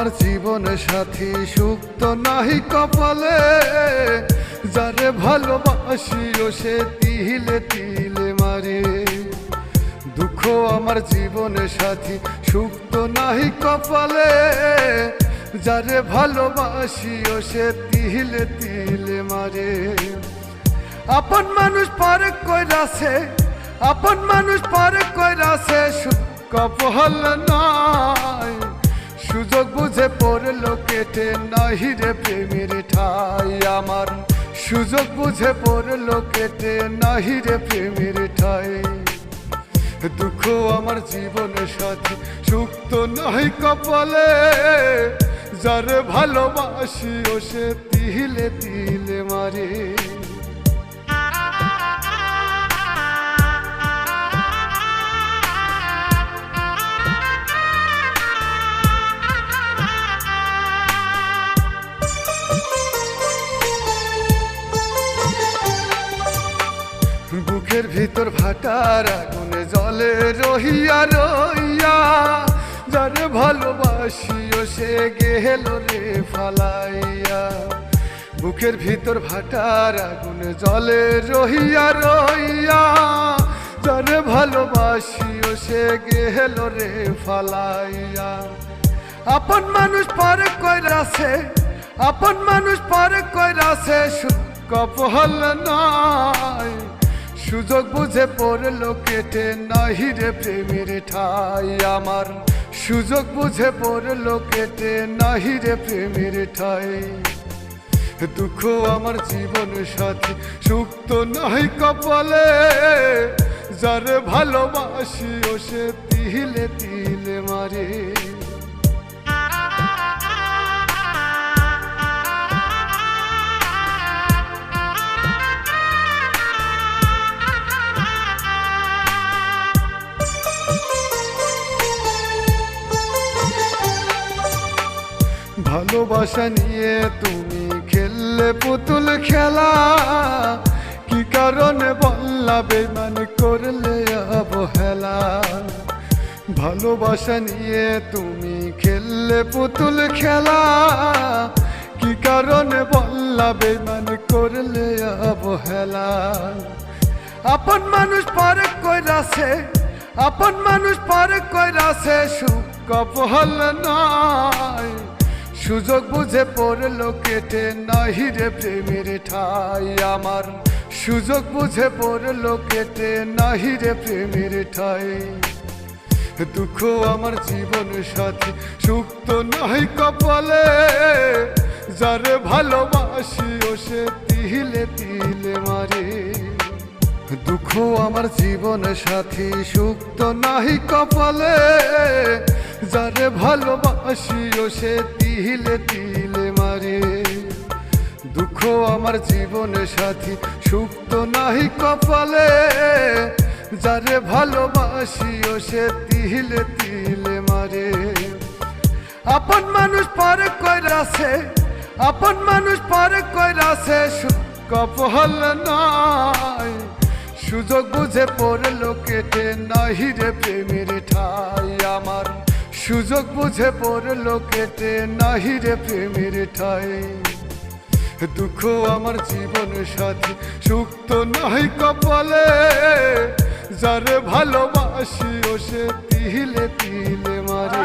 আমার জীবন সাথী সুখ তো নাহি কপালে, যারে ভালোবাসিও সে তিলে তিলে মারে। দুঃখ আমার জীবন সাথী সুখ তো নাহি কপালে, যারে ভালোবাসিও সে তিলে তিলে মারে। আপন মানুষ পার কইরাছে, আপন মানুষ পার কইরাছে, কপাল নাই সুযোগ বুঝে পড়লো কেটে নাহি রে প্রেমের ঠাই আমার। সুযোগ বুঝে পড়লো কেটে নাহি রে প্রেমের ঠাই। দুঃখ আমার জীবন সাথী সুখ তো নাই কপালে, যারে ভালোবাসিও সে তিলে তিলে মারে। বুকের ভিতর ভাটার আগুনে জলে রহিয়া রইয়া, যারে ভালোবাসিও সে গেল রে ফালাইয়া। বুকের ভিতর ভাটার আগুনে জলে রহিয়া রইয়া, যারে ভালোবাসিও সে গেল রে ফালাইয়া। আপন মানুষ পার কইরাছে, আপন মানুষ পার কইরাছে, কপাল নাই সুযোগ বুঝে পড়লো কেটে নাহি রে প্রেমের ঠাই আমার। সুযোগ বুঝে পড়লো কেটে নাহি রে প্রেমের ঠাই। দুঃখ আমার জীবন সাথী সুখ তো নাই কপালে, যারে ভালোবাসিও সে তিলে তিলে মারে। ভালোবাসা নিয়ে তুমি খেললে পুতুল খেলা, কি কারণে বললা বেমান করলে অবহেলা। ভালোবাসা নিয়ে তুমি খেললে পুতুল খেলা, কি কারণে বললা বেমান করলে অবহেলা। আপন মানুষ পার কইরাছে, আপন মানুষ পার কইরাছে, সুখ কপাল নাই সুযোগ বুঝে পড়লো কেটে নাহি রে প্রেমের ঠাই আমার। সুযোগ বুঝে পড়লো কেটে নাহি রে প্রেমের ঠাই। দুঃখ আমার জীবন সাথী সুখ তো নাই কপালে, যারে ভালোবাসিও সে তিলে তিলে মারে। দুঃখ আমার জীবন সাথী সুখ তো নাহি কপালে, যারে ভালোবাসিও সে তিলে তিলে মারে। দুঃখ আমার জীবন সাথী সুখ তো নাহি কপালে, যারে ভালোবাসিও সে তিলে তিলে মারে। আপন মানুষ পার কইরাছে, আপন মানুষ পার কইরাছে, কপাল নাই সুযোগ বুঝে পড়লো কেটে নাহি রে প্রেমের ঠাই আমার। সুযোগ বুঝে পড়লো কেটে নাহি রে প্রেমের ঠাই। দুঃখ আমার জীবন সাথী সুখ তো নাই কপালে, যারে ভালোবাসিও সে তিলে তিলে মারে।